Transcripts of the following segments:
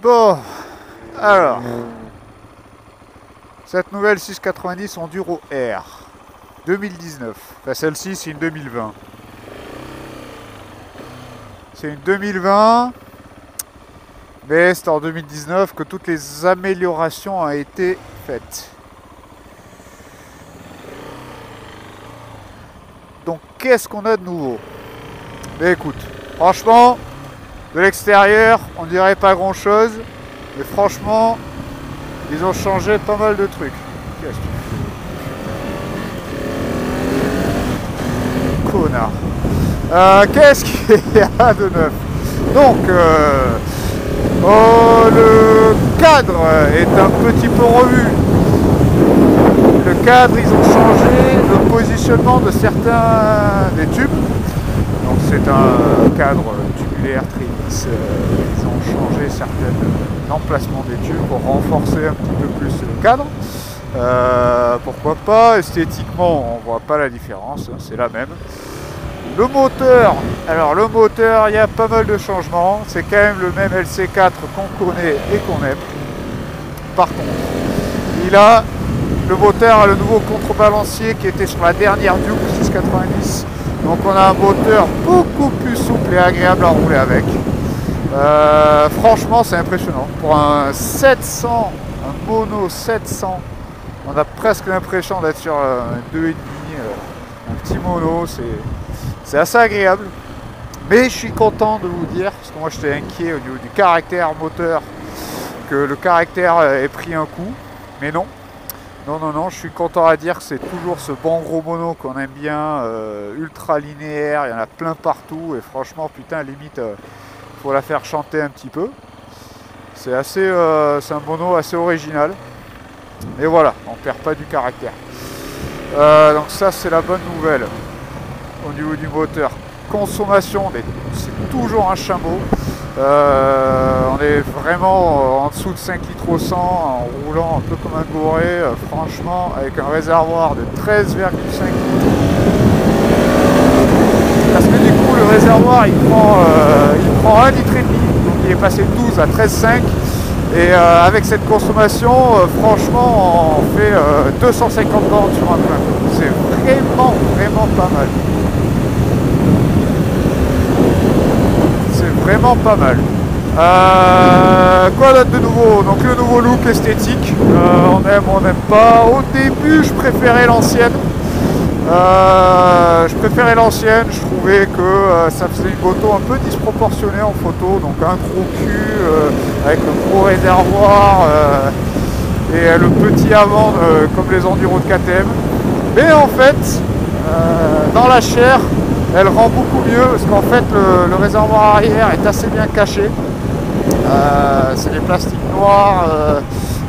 Bon, alors, cette nouvelle 690 Enduro R 2019. Enfin, celle-ci, c'est une 2020. C'est une 2020, mais c'est en 2019 que toutes les améliorations ont été faites. Donc, qu'est-ce qu'on a de nouveau? Mais écoute, franchement, de l'extérieur, on dirait pas grand-chose, mais franchement, ils ont changé pas mal de trucs. Qu'est-ce que tu fais? Connard. Qu'est-ce qu'il y a de neuf? Donc, le cadre est un petit peu revu. Le cadre, ils ont changé le positionnement de certains des tubes. Donc c'est un cadre tubulaire très lisse. Ils ont changé certains emplacements des tubes pour renforcer un petit peu plus le cadre. Pourquoi pas? Esthétiquement, on voit pas la différence, hein, c'est la même. Le moteur, alors le moteur, il y a pas mal de changements. C'est quand même le même LC4 qu'on connaît et qu'on aime. Par contre, le moteur a le nouveau contrebalancier qui était sur la dernière Duke 690. Donc on a un moteur beaucoup plus souple et agréable à rouler avec. Franchement, c'est impressionnant. Pour un 700, un mono 700, on a presque l'impression d'être sur un 2,5, un petit mono. C'est assez agréable. Mais je suis content de vous dire, parce que moi j'étais inquiet au niveau du caractère moteur, que le caractère ait pris un coup. Mais non. Non, je suis content à dire que c'est toujours ce bon gros mono qu'on aime bien, ultra linéaire, il y en a plein partout, et franchement, putain, limite, faut la faire chanter un petit peu. C'est un mono assez original, et voilà, on perd pas du caractère. Donc ça, c'est la bonne nouvelle au niveau du moteur. Consommation, c'est toujours un chameau. On est vraiment en dessous de 5 litres au 100 en roulant un peu comme un gouré, franchement, avec un réservoir de 13,5 litres. Parce que du coup, le réservoir il prend 1,5 litre, donc il est passé de 12 à 13,5. Et avec cette consommation, franchement, on fait 250 bornes sur un plein. C'est vraiment pas mal. Vraiment pas mal. Quoi d'autre de nouveau? Donc le nouveau look esthétique, on aime, on n'aime pas. Au début, je préférais l'ancienne. Je trouvais que ça faisait une moto un peu disproportionnée en photo, donc un gros cul avec le gros réservoir et le petit avant comme les enduros de KTM. Mais en fait, dans la chair, elle rend beaucoup mieux parce qu'en fait le réservoir arrière est assez bien caché. C'est des plastiques noirs,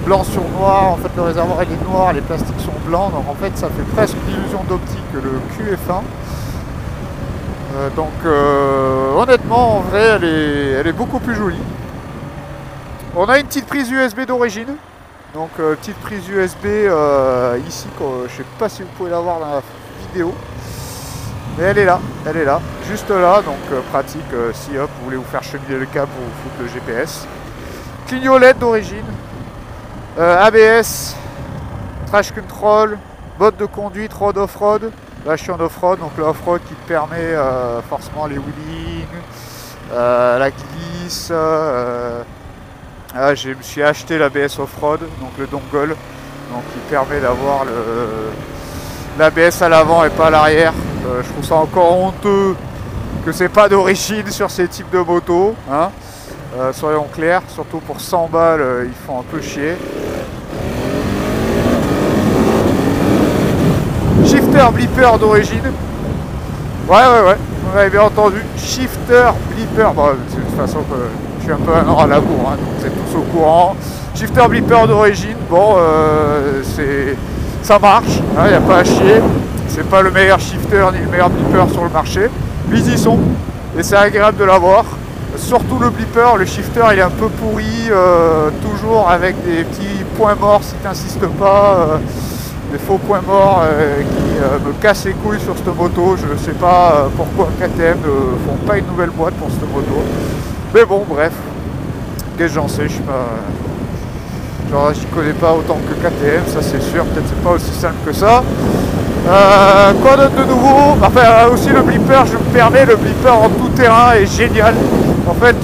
blanc sur noir. En fait le réservoir il est noir, les plastiques sont blancs, donc en fait ça fait presque l'illusion d'optique que le cul est fin. Honnêtement en vrai elle est beaucoup plus jolie. On a une petite prise USB d'origine. Donc petite prise USB ici, je sais pas si vous pouvez la voir dans la vidéo. Mais elle est là, juste là, donc pratique si hop, vous voulez vous faire cheminer le câble pour vous foutre le GPS. Clignot LED d'origine, ABS, trash control, mode de conduite, road off-road. Là je suis en off-road, donc le off-road qui te permet forcément les wheelings, la glisse. Je me suis acheté l'ABS off-road, donc le dongle, donc qui permet d'avoir l'ABS à l'avant et pas à l'arrière. Je trouve ça encore honteux que c'est pas d'origine sur ces types de motos, hein. Soyons clairs, surtout pour 100 balles, ils font un peu chier. Shifter blipper d'origine. Ouais, vous avez bien entendu. Shifter blipper. Bon, de toute façon, je suis un peu un an à la bourre, hein, donc vous êtes tous au courant. Shifter blipper d'origine. Bon, ça marche, il n'y a pas à chier. C'est pas le meilleur shifter ni le meilleur blipper sur le marché, mais ils y sont et c'est agréable de l'avoir. Surtout le blipper, le shifter il est un peu pourri, toujours avec des petits points morts si tu n'insistes pas, des faux points morts qui me cassent les couilles sur cette moto. Je ne sais pas pourquoi KTM ne font pas une nouvelle boîte pour cette moto, mais bon bref. Qu'est-ce que j'en sais, je suis pas... Genre j'y connais pas autant que KTM, ça c'est sûr, peut-être c'est pas aussi simple que ça. Quoi d'autre de nouveau? Enfin aussi le blipper, je me permets, le blipper en tout terrain est génial. En fait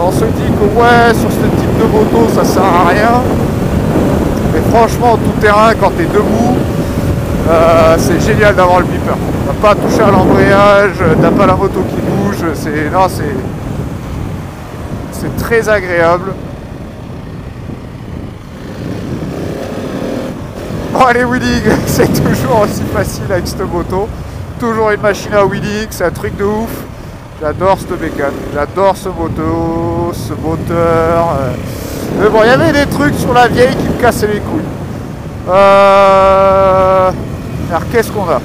on se dit que ouais sur ce type de moto ça sert à rien. Mais franchement en tout terrain quand t'es debout, c'est génial d'avoir le blipper. T'as pas à toucher à l'embrayage, t'as pas la moto qui bouge, c'est très agréable. Oh les wheeling, c'est toujours aussi facile avec cette moto. Toujours une machine à wheeling, c'est un truc de ouf. J'adore cette bécane, j'adore ce moto, ce moteur. Mais bon, il y avait des trucs sur la vieille qui me cassaient les couilles. Alors qu'est-ce qu'on a?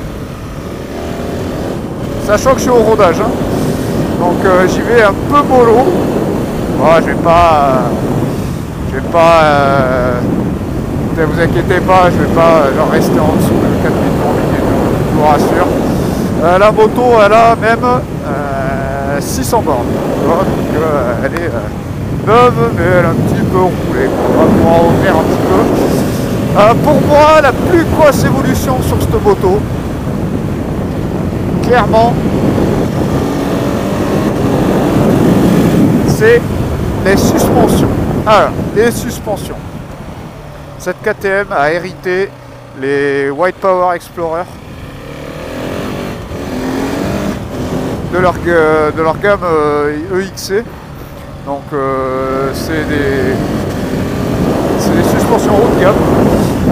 Sachant que je suis au rodage, hein. Donc j'y vais un peu mollo. Bon, je vais pas ne vous inquiétez pas, je vais pas genre rester en dessous de 4 minutes pour minute, je vous rassure. La moto, elle a même 600 bornes. Donc elle est neuve, mais elle a un petit peu roulé. On va pouvoir revenir un petit peu. Pour moi, la plus grosse évolution sur cette moto, clairement, c'est les suspensions. Alors, les suspensions. Cette KTM a hérité les White Power Explorer de leur gamme EXC. Donc c'est des suspensions haut de gamme.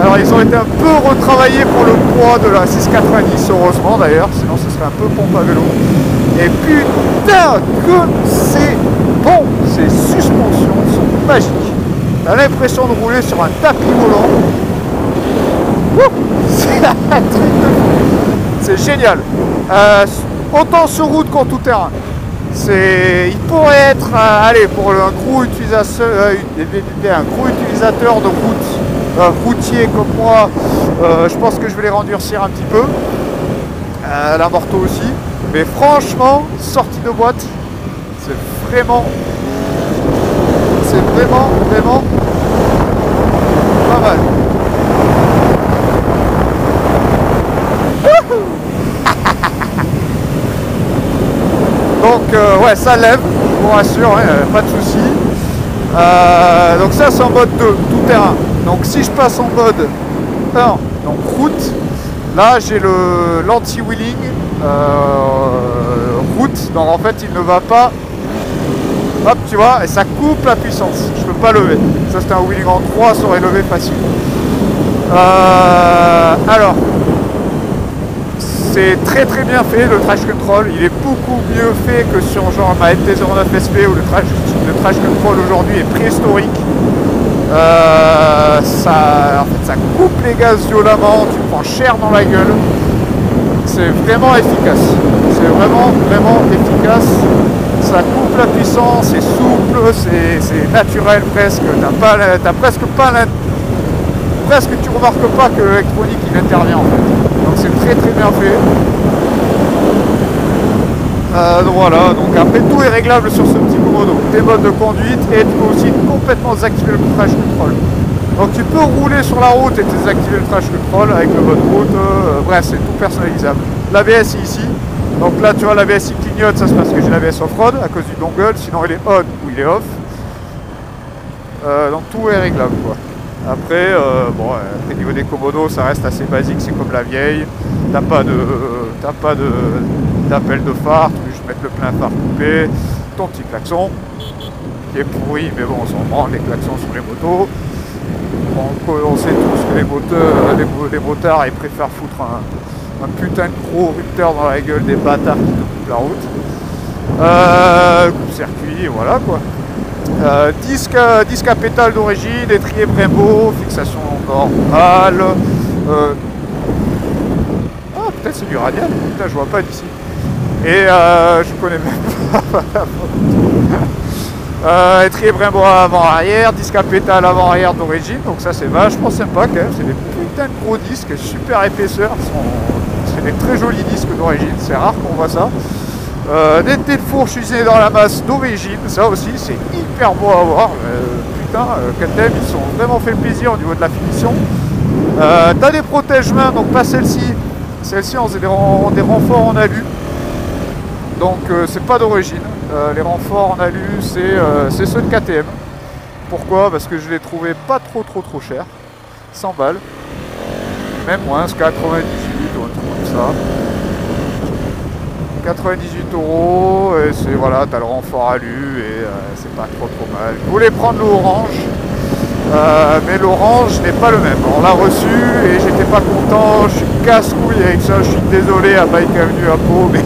Alors ils ont été un peu retravaillés pour le poids de la 690, heureusement d'ailleurs, sinon ce serait un peu pompe à vélo. Et putain que c'est bon, ces suspensions sont magiques. T'as l'impression de rouler sur un tapis volant. C'est un truc de fou. C'est génial. Autant sur route qu'en tout terrain. Il pourrait être, allez, pour un gros utilisateur de route, routier comme moi, je pense que je vais les rendurcir un petit peu. La Morto aussi. Mais franchement, sortie de boîte, c'est vraiment pas mal. Donc ouais, ça lève, je vous rassure, hein, pas de souci. Donc ça c'est en mode 2, tout terrain. Donc si je passe en mode 1, donc route, là j'ai l'anti-wheeling route, donc en fait il ne va pas, hop tu vois, et ça coupe la puissance, je peux pas lever. Ça c'était un wheeling en 3, ça aurait levé facile. Alors c'est très bien fait le trash control, il est beaucoup mieux fait que sur genre ma MT-09 SP où le trash control aujourd'hui est préhistorique. En fait, ça coupe les gaz violemment, tu prends cher dans la gueule. C'est vraiment efficace. C'est vraiment efficace. Ça coupe la puissance, c'est souple, c'est naturel presque. T'as presque pas presque tu remarques pas que l'électronique il intervient en fait. Donc c'est très bien fait. Donc voilà, donc après tout est réglable sur ce petit mono. Tes modes de conduite et tu peux aussi complètement désactiver le trash control. Donc tu peux rouler sur la route et désactiver le trash control avec le mode route. Bref, c'est tout personnalisable. L'ABS est ici. Donc là tu vois l'ABS il clignote, ça c'est parce que j'ai l'ABS off-road à cause du dongle, sinon il est on ou il est off. Donc tout est réglable quoi. Après, bon, au niveau des commodos, ça reste assez basique, c'est comme la vieille. T'as pas d'appel de phare, tu peux juste mettre le plein phare coupé, ton petit klaxon, qui est pourri, mais bon, on s'en branle les klaxons sur les motos. On sait tous que les motards, ils préfèrent foutre un putain de gros rupteur dans la gueule des bâtards qui te coupent la route. Coupe-circuit, voilà quoi. Disque à pétale d'origine, étrier Brembo, fixation normale. Ah, peut-être c'est du radial, putain, je vois pas d'ici. Et je connais même pas. Étrier Brembo avant-arrière, disque à pétale avant-arrière d'origine, donc ça c'est vachement sympa quand même. C'est des putains de gros disques, super épaisseur. C'est des très jolis disques d'origine, c'est rare qu'on voit ça. Des fourches usinées dans la masse d'origine, ça aussi c'est hyper beau à voir. Putain, KTM ils sont vraiment fait plaisir au niveau de la finition. T'as des protège-mains, donc pas celle-ci. Celle-ci on faisait des renforts en alu. Donc c'est pas d'origine. Les renforts en alu c'est ceux de KTM. Pourquoi? Parce que je les trouvais pas trop chers. 100 balles. Même moins, 98 ou un truc comme ça. 98 €, et c'est voilà, t'as le renfort alu et c'est pas trop mal. Je voulais prendre l'orange, mais l'orange n'est pas le même. On l'a reçu et j'étais pas content, je suis casse-couille avec ça, je suis désolé à Bike Avenue à Pau, mais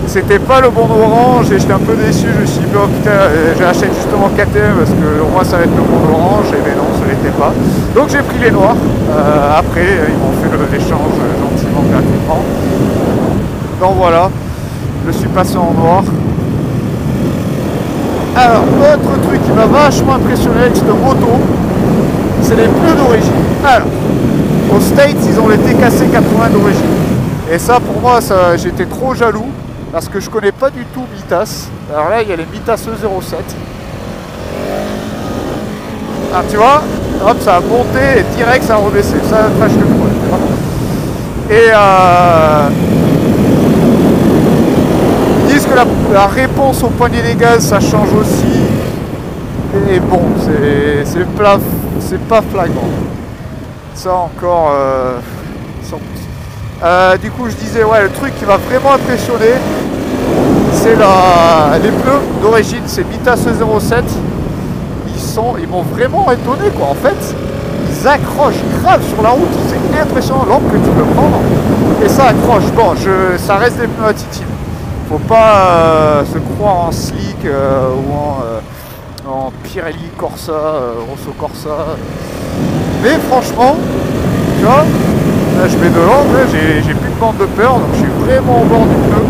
c'était pas le bon orange et j'étais un peu déçu. Je me suis dit, oh putain, j'achète justement KTM parce que au moins ça va être le bon orange, et mais non, ça l'était pas. Donc j'ai pris les noirs. Après, ils m'ont fait l'échange gentiment, gratuitement. Donc voilà, je suis passé en noir. Alors, autre truc qui m'a vachement impressionné avec cette moto, c'est les pneus d'origine. Alors, aux States, ils ont les TKC 80 d'origine. Et ça, pour moi, j'étais trop jaloux, parce que je connais pas du tout Mitas. Alors là, il y a les Mitas E07. Alors tu vois, hop, ça a monté et direct ça a rebaissé. Ça fâche le poil, tu vois. Et ils disent que la réponse au poignet des gaz ça change aussi. Et bon, c'est pas flagrant. Ça encore sans plus. Du coup je disais ouais, le truc qui m'a vraiment impressionné, c'est les pneus d'origine, c'est Mitas E07. Ils m'ont vraiment étonné quoi. En fait, ils accrochent grave sur la route. C'est impressionnant l'angle que tu peux prendre. Et ça accroche. Bon, ça reste des pneus à titine. Faut pas se croire en slick ou en Pirelli Corsa, Rosso Corsa. Mais franchement, tu vois, là je mets de l'angle, j'ai plus de bande de peur, donc je suis vraiment au bord du pneu.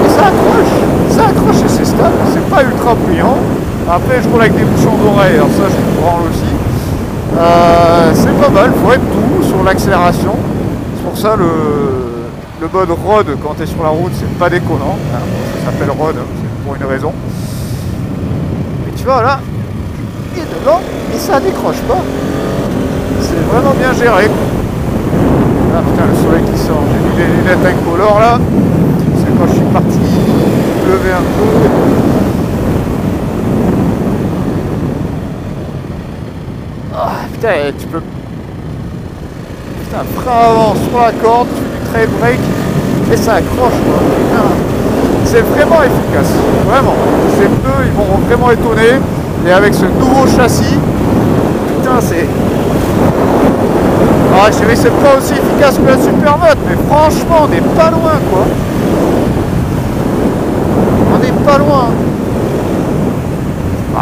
Et ça accroche et c'est stable. C'est pas ultra bruyant. Après je roule avec des bouchons d'oreille, alors ça je me branle aussi. C'est pas mal, faut être doux sur l'accélération. C'est pour ça le mode road quand tu es sur la route c'est pas déconnant. Ça s'appelle road, c'est pour une raison. Mais tu vois là, il est dedans et ça décroche pas. C'est vraiment bien géré. Ah putain le soleil qui sort, j'ai mis les lunettes incolores là. C'est quand je suis parti lever un peu. Ah putain, tu peux... Putain, frein avant sur la corde, tu fais du trail break et ça accroche quoi. C'est vraiment efficace, vraiment. Ces pneus, ils m'ont vraiment étonné. Et avec ce nouveau châssis, putain, c'est... Ah, je dirais que c'est pas aussi efficace que la Supermoto, mais franchement, on n'est pas loin quoi. On n'est pas loin.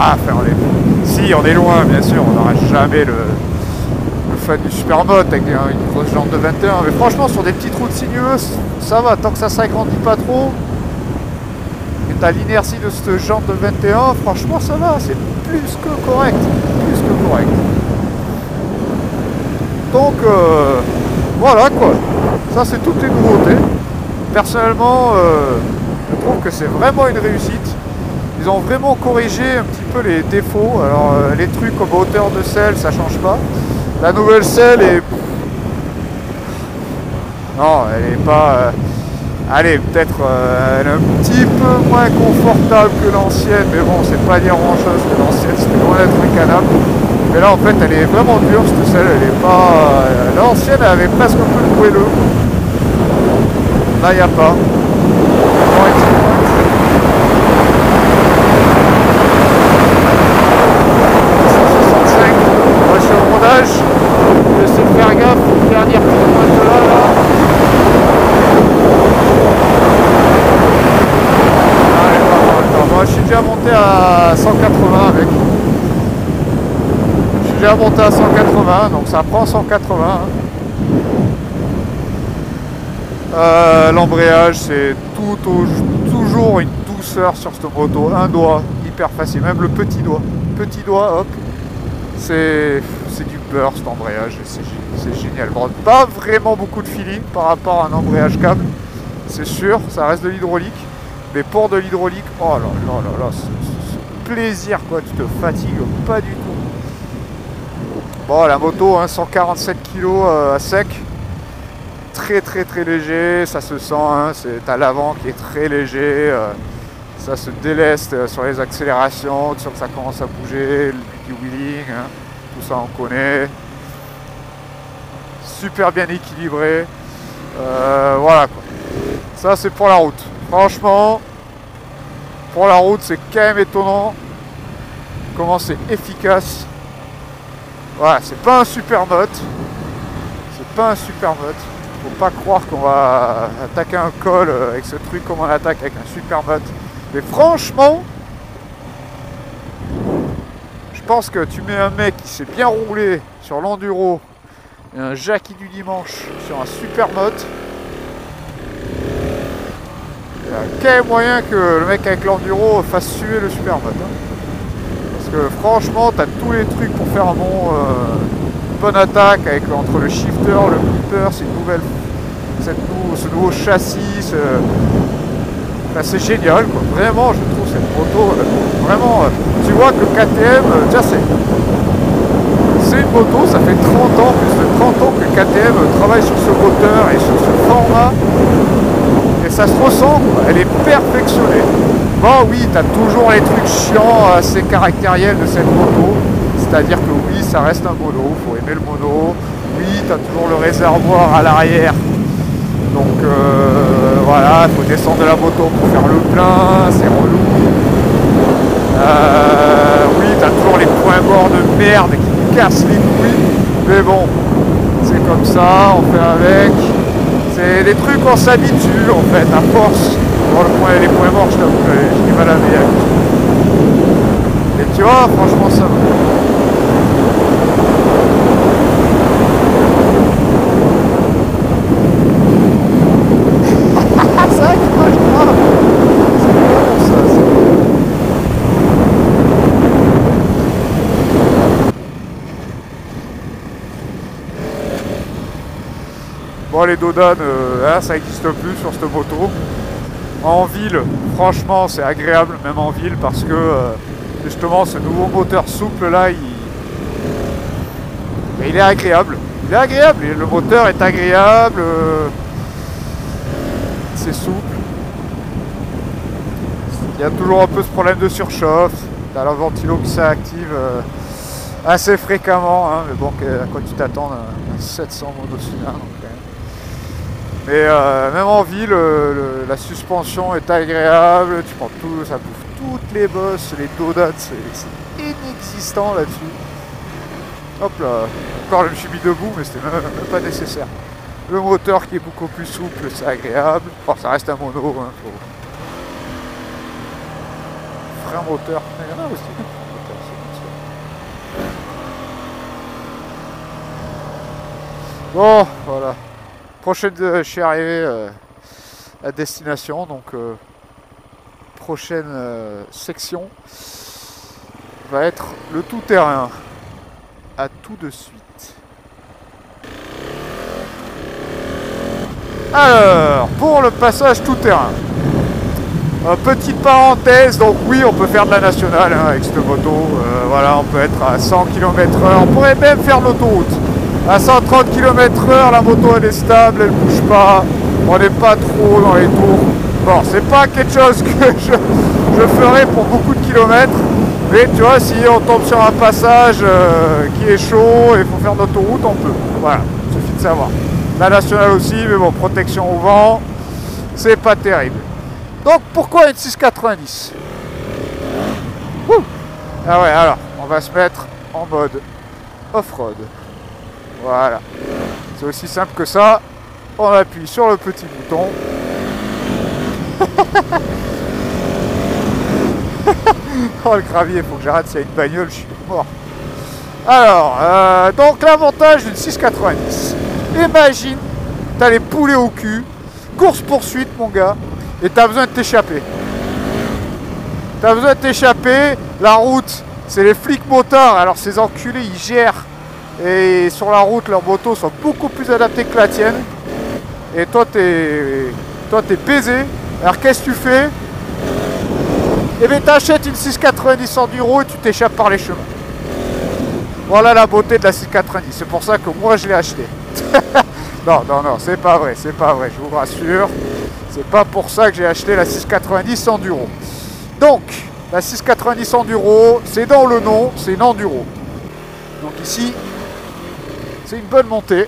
Ah, enfin, si, on est loin, bien sûr, on n'aura jamais le fan du Supermoto avec une grosse jante de 21, mais franchement, sur des petites routes sinueuses, ça va, tant que ça s'agrandit pas trop, et t'as l'inertie de cette jante de 21, franchement, ça va, c'est plus que correct, Donc, voilà, quoi, ça, c'est toutes les nouveautés. Personnellement, je trouve que c'est vraiment une réussite. Ils ont vraiment corrigé un petit peu les défauts. Alors les trucs comme hauteur de selle, ça change pas. La nouvelle selle est... Non, elle est pas... Allez, peut-être elle est un petit peu moins confortable que l'ancienne. Mais bon, c'est pas dire grand chose que l'ancienne, c'était loin d'être un canapé. Mais là, en fait, elle est vraiment dure, cette selle. Elle est pas... L'ancienne, elle avait presque un peu de moelleux. Là, il n'y a pas. Je sais faire gaffe aux dernières kilomètres là. Allez, moi je suis déjà monté à 180 avec. Je suis déjà monté à 180, donc ça prend 180. L'embrayage c'est toujours une douceur sur cette moto. Un doigt, hyper facile, même le petit doigt, hop. C'est du burst embrayage, c'est génial. Bon, pas vraiment beaucoup de feeling par rapport à un embrayage câble. c'est sûr, ça reste de l'hydraulique. Mais pour de l'hydraulique, oh là là là là, ce plaisir quoi, tu te fatigues pas du tout. Bon, la moto, hein, 147 kg à sec. Très très très léger, ça se sent, hein, t'as l'avant qui est très léger. Ça se déleste sur les accélérations, tu sens que ça commence à bouger, du wheeling, hein, tout ça on connaît. Super bien équilibré. Voilà quoi. Ça c'est pour la route. Franchement, pour la route c'est quand même étonnant comment c'est efficace. Voilà, c'est pas un super mote. C'est pas un super mote. Faut pas croire qu'on va attaquer un col avec ce truc comme on attaque avec un super mote. Mais franchement, je pense que tu mets un mec qui s'est bien roulé sur l'enduro et un Jackie du dimanche sur un super mote, il y a quand même moyen que le mec avec l'enduro fasse suer le super mote. Hein. Parce que franchement, tu as tous les trucs pour faire une bonne attaque avec, entre le shifter, le clipper, ce nouveau châssis. Enfin, c'est génial quoi, vraiment je trouve cette moto vraiment, tu vois que le KTM, tiens c'est une moto, ça fait 30 ans, plus de 30 ans que le KTM travaille sur ce moteur et sur ce format et ça se ressent quoi, elle est perfectionnée. Bon oui, t'as toujours les trucs chiants assez caractériels de cette moto, c'est-à-dire que oui ça reste un mono, faut aimer le mono, oui t'as toujours le réservoir à l'arrière. Donc voilà, il faut descendre de la moto pour faire le plein, c'est relou. Oui, t'as toujours les points morts de merde qui cassent les couilles. Mais bon, c'est comme ça, on fait avec. C'est des trucs on s'habitue en fait, à force. Bon, les points morts, je t'avoue, j'ai du mal à avec. Et tu vois, franchement ça va. Bon, les dodanes, ça n'existe plus sur cette moto. En ville, franchement, c'est agréable, même en ville, parce que justement, ce nouveau moteur souple là, il est agréable. Il est agréable, le moteur est agréable, c'est souple. Il y a toujours un peu ce problème de surchauffe. T'as la ventilo qui s'active assez fréquemment, hein, mais bon, à quoi tu t'attends un 700 monocylindre. Mais même en ville, la suspension est agréable, tu prends tout, ça bouffe toutes les bosses, les dodanes, c'est inexistant là-dessus. Hop là, encore je me suis mis debout, mais c'était même pas nécessaire. Le moteur qui est beaucoup plus souple, c'est agréable. Bon, ça reste un mono, hein, frein moteur, il y en a aussi. Bon, voilà. Prochaine, je suis arrivé à destination, donc prochaine section va être le tout-terrain. À tout de suite. Alors, pour le passage tout-terrain. Petite parenthèse, donc oui, on peut faire de la nationale hein, avec cette moto. Voilà, on peut être à 100 km/h. On pourrait même faire l'autoroute. À 130 km/h, la moto elle est stable, elle bouge pas, on n'est pas trop dans les tours. Bon, c'est pas quelque chose que je ferai pour beaucoup de kilomètres, mais tu vois, si on tombe sur un passage qui est chaud et il faut faire l'autoroute, on peut. Voilà, il suffit de savoir. La nationale aussi, mais bon, protection au vent, c'est pas terrible. Donc pourquoi une 690 ? Ah ouais, alors, on va se mettre en mode off-road. Voilà, c'est aussi simple que ça. On appuie sur le petit bouton. Oh le gravier, il faut que j'arrête, s'il y a une bagnole, je suis mort. Alors, donc l'avantage d'une 690. Imagine, t'as les poulets au cul, course poursuite mon gars, et t'as besoin de t'échapper. T'as besoin de t'échapper, la route, c'est les flics motards, alors ces enculés ils gèrent. Et sur la route, leurs motos sont beaucoup plus adaptées que la tienne. Et toi, t'es Toi, t'es baisé. Alors, qu'est-ce que tu fais? Eh bien, t'achètes une 690 enduro et tu t'échappes par les chemins. Voilà la beauté de la 690. C'est pour ça que moi, je l'ai acheté. Non, non, non, c'est pas vrai, c'est pas vrai, je vous rassure. C'est pas pour ça que j'ai acheté la 690 enduro. Donc, la 690 enduro, c'est dans le nom, c'est une enduro. Donc ici, c'est une bonne montée.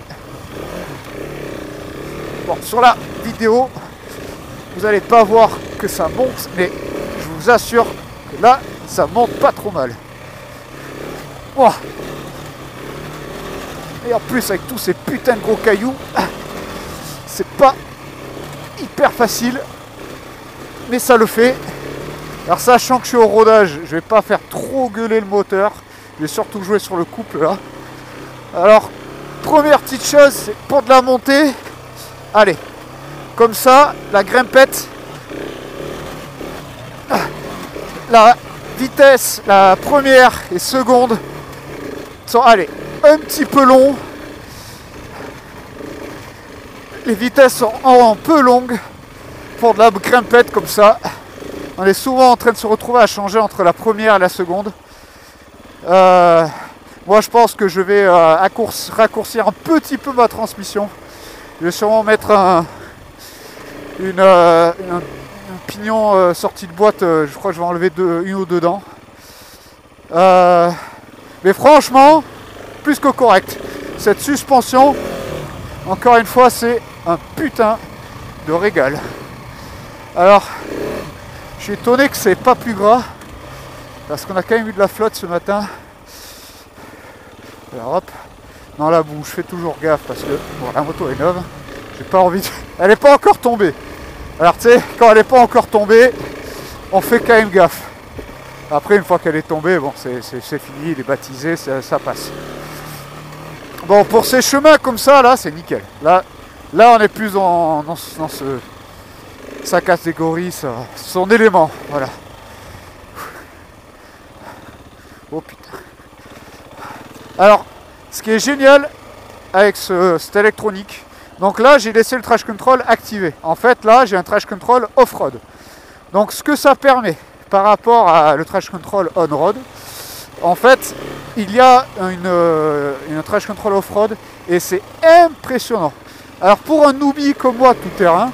Bon, sur la vidéo, vous n'allez pas voir que ça monte, mais je vous assure que là, ça monte pas trop mal. Wow. Et en plus, avec tous ces putains de gros cailloux, c'est pas hyper facile, mais ça le fait. Alors, sachant que je suis au rodage, je vais pas faire trop gueuler le moteur. Je vais surtout jouer sur le couple là. Alors, première petite chose, c'est pour de la montée. Allez, comme ça, la grimpette, la vitesse, la première et seconde sont, allez, un petit peu longs. Les vitesses sont un peu longues pour de la grimpette comme ça. On est souvent en train de se retrouver à changer entre la première et la seconde. Moi je pense que je vais raccourcir un petit peu ma transmission. Je vais sûrement mettre un pignon sorti de boîte. Je crois que je vais enlever une ou deux dents. Mais franchement, plus que correct. Cette suspension, encore une fois, c'est un putain de régal. Alors, je suis étonné que c'est pas plus gras, parce qu'on a quand même eu de la flotte ce matin. Alors hop, dans la boue, je fais toujours gaffe parce que bon, la moto est neuve. J'ai pas envie de... Elle n'est pas encore tombée. Alors tu sais, quand elle n'est pas encore tombée, on fait quand même gaffe. Après, une fois qu'elle est tombée, bon, c'est fini, il est baptisé, ça passe. Bon, pour ces chemins comme ça, là, c'est nickel. Là, on est plus dans sa catégorie, son élément, voilà. Oh putain. Alors, ce qui est génial avec cette électronique, donc là, j'ai laissé le traction control activé. En fait, là, j'ai un traction control off-road. Donc, ce que ça permet par rapport à le traction control on-road, en fait, il y a une traction control off-road et c'est impressionnant. Alors, pour un newbie comme moi, tout terrain,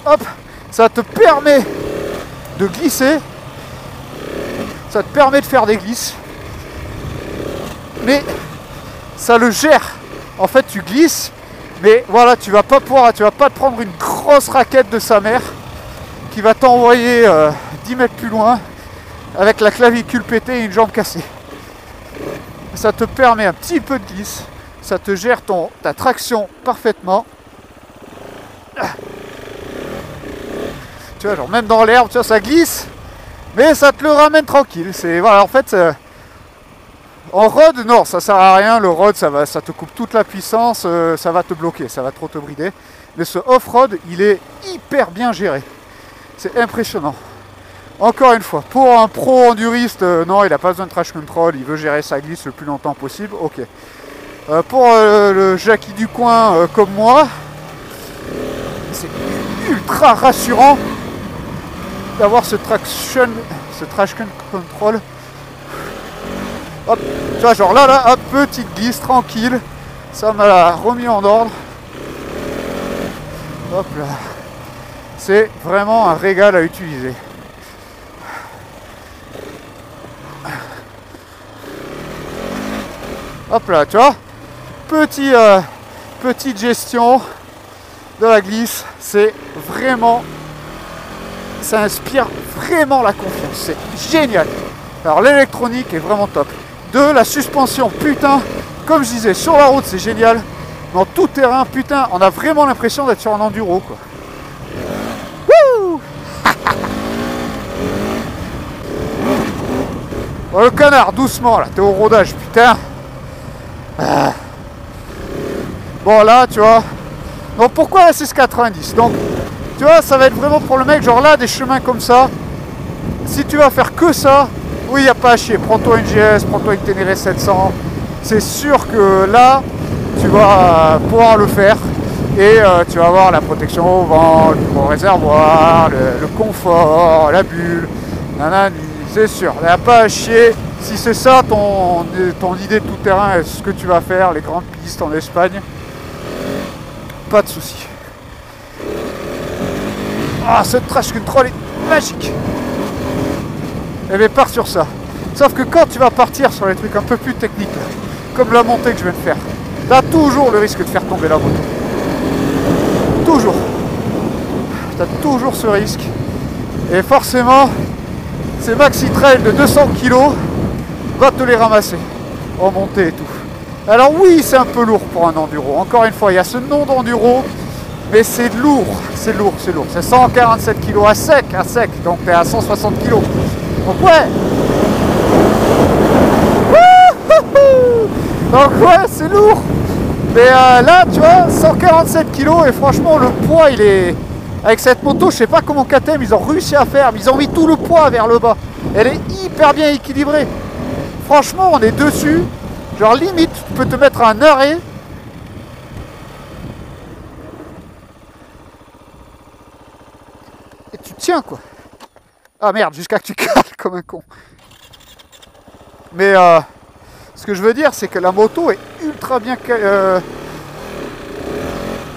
hop, ça te permet de glisser, ça te permet de faire des glisses, mais ça le gère. En fait, tu glisses, mais voilà, tu vas pas te prendre une grosse raquette de sa mère qui va t'envoyer 10 mètres plus loin avec la clavicule pétée et une jambe cassée. Ça te permet un petit peu de glisse, ça te gère ta traction parfaitement. Tu vois, genre même dans l'herbe, tu vois, ça glisse, mais ça te le ramène tranquille. C'est voilà, en fait, en road, non, ça sert à rien. Le road, ça te coupe toute la puissance, ça va te bloquer, ça va trop te brider. Mais ce off-road, il est hyper bien géré. C'est impressionnant. Encore une fois, pour un pro enduriste, non, il n'a pas besoin de traction control, il veut gérer sa glisse le plus longtemps possible, ok. Pour le Jackie du coin comme moi, c'est ultra rassurant d'avoir ce traction control. Hop, tu vois, genre là, hop, petite glisse tranquille, ça m'a remis en ordre. Hop là, c'est vraiment un régal à utiliser. Hop là, tu vois, petite gestion de la glisse, c'est vraiment, ça inspire vraiment la confiance, c'est génial. Alors l'électronique est vraiment top. La suspension, putain, comme je disais, sur la route c'est génial, dans tout terrain, putain, on a vraiment l'impression d'être sur un enduro, quoi. Wouh. Bon, le canard, doucement là, t'es au rodage, putain. Bon là, tu vois. Donc pourquoi la 690? Donc, tu vois, ça va être vraiment pour le mec, genre là, des chemins comme ça. Si tu vas faire que ça, oui, il n'y a pas à chier. Prends-toi une GS, prends-toi une Ténéré 700. C'est sûr que là, tu vas pouvoir le faire. Et tu vas avoir la protection au vent, le gros réservoir, le confort, la bulle, nanani, c'est sûr. Il n'y a pas à chier. Si c'est ça ton idée de tout terrain et ce que tu vas faire, les grandes pistes en Espagne, pas de souci. Ah, ce trash control est magique. Et bien, pars sur ça. Sauf que quand tu vas partir sur les trucs un peu plus techniques, comme la montée que je viens de faire, tu as toujours le risque de faire tomber la moto. Toujours. Tu as toujours ce risque. Et forcément, ces maxi trail de 200 kg va te les ramasser en montée et tout. Alors oui, c'est un peu lourd pour un enduro. Encore une fois, il y a ce nom d'enduro, mais c'est lourd, c'est lourd, c'est lourd. C'est 147 kg à sec, donc tu es à 160 kg. Donc ouais. Donc ouais, c'est lourd. Mais là, tu vois, 147 kg et franchement, le poids, il est... Avec cette moto, je sais pas comment KTM, ils ont réussi à faire, mais ils ont mis tout le poids vers le bas. Elle est hyper bien équilibrée. Franchement, on est dessus. Genre limite, tu peux te mettre à un arrêt. Et tu tiens, quoi. Ah merde, jusqu'à que tu cales comme un con. Mais ce que je veux dire, c'est que la moto est ultra bien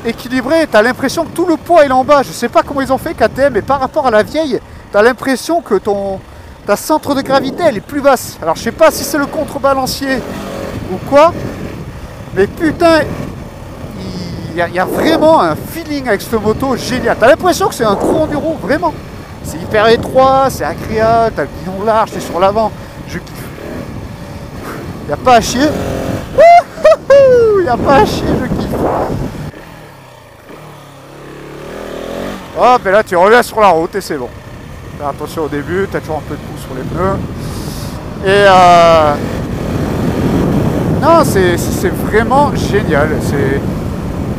équilibrée. Tu as l'impression que tout le poids est là en bas. Je sais pas comment ils ont fait KTM, mais par rapport à la vieille, tu as l'impression que ta centre de gravité, elle est plus basse. Alors je sais pas si c'est le contrebalancier ou quoi, mais putain, il y a vraiment un feeling avec cette moto génial. Tu as l'impression que c'est un gros enduro, vraiment. C'est hyper étroit, c'est agréable, tu as le guidon large, tu es sur l'avant. Je kiffe. Il n'y a pas à chier. Il n'y a pas à chier, je kiffe. Hop, et là tu reviens sur la route et c'est bon. Fais attention au début, tu as toujours un peu de pouce sur les pneus. Et non, c'est vraiment génial.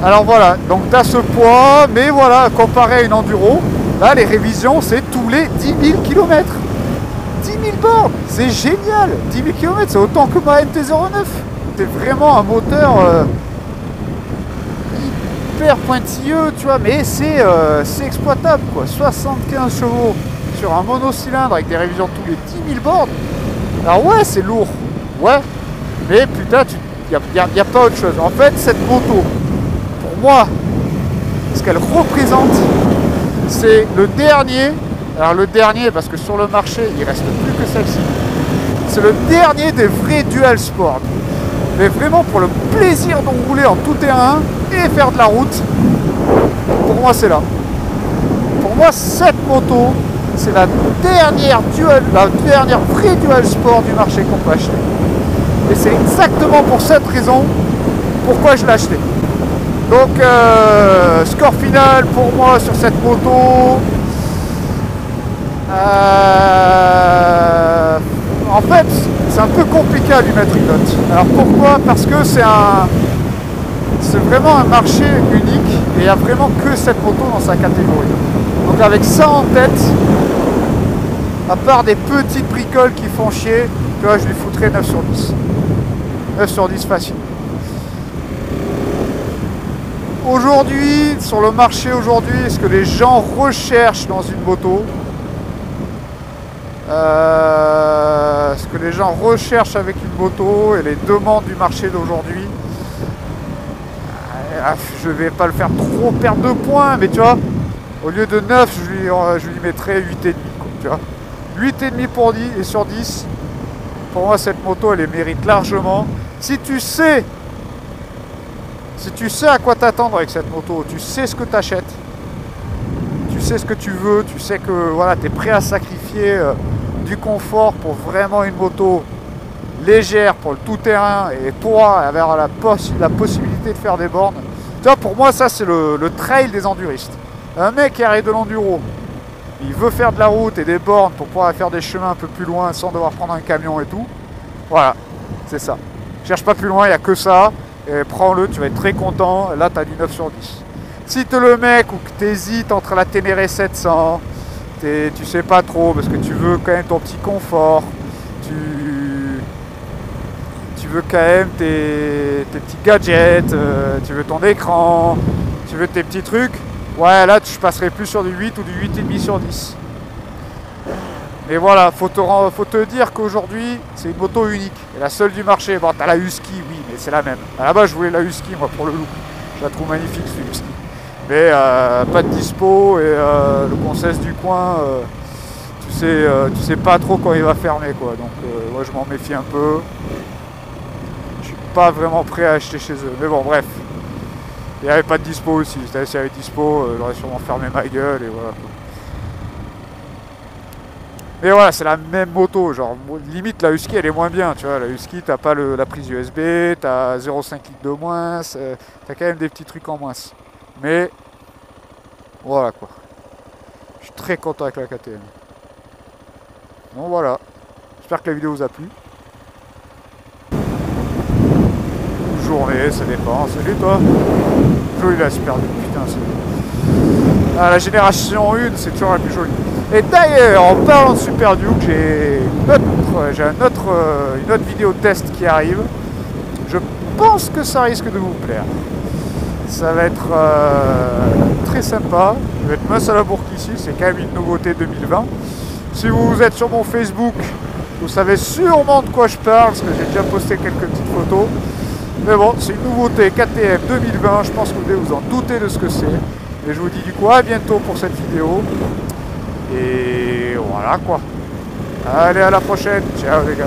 Alors voilà, donc tu as ce poids, mais voilà, comparé à une enduro, là les révisions c'est tous les 10 000 km. 10 000 bornes, c'est génial. 10 000 km, c'est autant que ma MT-09. C'est vraiment un moteur hyper pointilleux, tu vois, mais c'est exploitable, quoi. 75 chevaux sur un monocylindre avec des révisions tous les 10 000 bornes. Alors ouais, c'est lourd, ouais, mais putain, il n'y a pas autre chose. En fait, cette moto, pour moi, ce qu'elle représente, c'est le dernier. Alors le dernier, parce que sur le marché, il reste plus que celle-ci. C'est le dernier des vrais dual sport. Mais vraiment pour le plaisir de rouler en tout terrain et faire de la route, pour moi c'est là. Pour moi, cette moto, c'est la dernière vraie dual sport du marché qu'on peut acheter. Et c'est exactement pour cette raison pourquoi je l'ai acheté. Donc score final pour moi sur cette moto. En fait, c'est un peu compliqué à lui mettre une note. Alors pourquoi? Parce que c'est vraiment un marché unique et il n'y a vraiment que cette moto dans sa catégorie. Donc avec ça en tête, à part des petites bricoles qui font chier, tu vois, je lui foutrais 9 sur 10. 9 sur 10 facile. Aujourd'hui, sur le marché aujourd'hui, ce que les gens recherchent dans une moto, ce que les gens recherchent avec une moto et les demandes du marché d'aujourd'hui, je vais pas le faire trop perdre de points, mais tu vois, au lieu de 9, je lui mettrais 8,5, tu vois. 8,5 pour 10 et sur 10. Pour moi, cette moto, elle les mérite largement. Si tu sais à quoi t'attendre avec cette moto, tu sais ce que tu achètes, tu sais ce que tu veux, tu sais que voilà, tu es prêt à sacrifier du confort pour vraiment une moto légère pour le tout-terrain et pour avoir la possibilité de faire des bornes. Tu vois, pour moi, ça, c'est le trail des enduristes. Un mec qui arrive de l'enduro, il veut faire de la route et des bornes pour pouvoir faire des chemins un peu plus loin sans devoir prendre un camion et tout. Voilà, c'est ça. Cherche pas plus loin, il n'y a que ça. Et prends-le, tu vas être très content. Là, tu as du 9 sur 10. Si tu es le mec ou que tu hésites entre la Ténéré 700, tu sais pas trop parce que tu veux quand même ton petit confort, tu veux quand même tes petits gadgets, tu veux ton écran, tu veux tes petits trucs, ouais, là, je passerai plus sur du 8 ou du 8,5 sur 10. Et voilà, faut te dire qu'aujourd'hui, c'est une moto unique. Et la seule du marché. Bon, t'as la Husky, oui, mais c'est la même. À la base, je voulais la Husky, moi, pour le look. Je la trouve magnifique, cette Husky. Mais pas de dispo, et le concesse du coin, tu sais pas trop quand il va fermer, quoi. Donc, moi, je m'en méfie un peu. Je suis pas vraiment prêt à acheter chez eux. Mais bon, bref. Il n'y avait pas de dispo aussi. C'est-à-dire, s'il y avait dispo, j'aurais sûrement fermé ma gueule, et voilà, quoi. Mais voilà, c'est la même moto, genre limite la Husky elle est moins bien, tu vois, la Husky t'as pas la prise USB, t'as 0,5 litres de moins, t'as quand même des petits trucs en moins. Mais voilà quoi, je suis très content avec la KTM. Donc voilà, j'espère que la vidéo vous a plu. Journée, ça dépend, salut toi. Joli la Super Duke, putain c'est... Ah, la génération 1 c'est toujours la plus jolie. Et d'ailleurs, en parlant de Super Duke, j'ai une autre vidéo test qui arrive. Je pense que ça risque de vous plaire. Ça va être très sympa. Je vais être mince à la bourre ici, c'est quand même une nouveauté 2020. Si vous êtes sur mon Facebook, vous savez sûrement de quoi je parle, parce que j'ai déjà posté quelques petites photos. Mais bon, c'est une nouveauté KTM 2020, je pense que vous devez vous en douter de ce que c'est. Et je vous dis du coup à bientôt pour cette vidéo. Et voilà quoi. Allez, à la prochaine. Ciao les gars.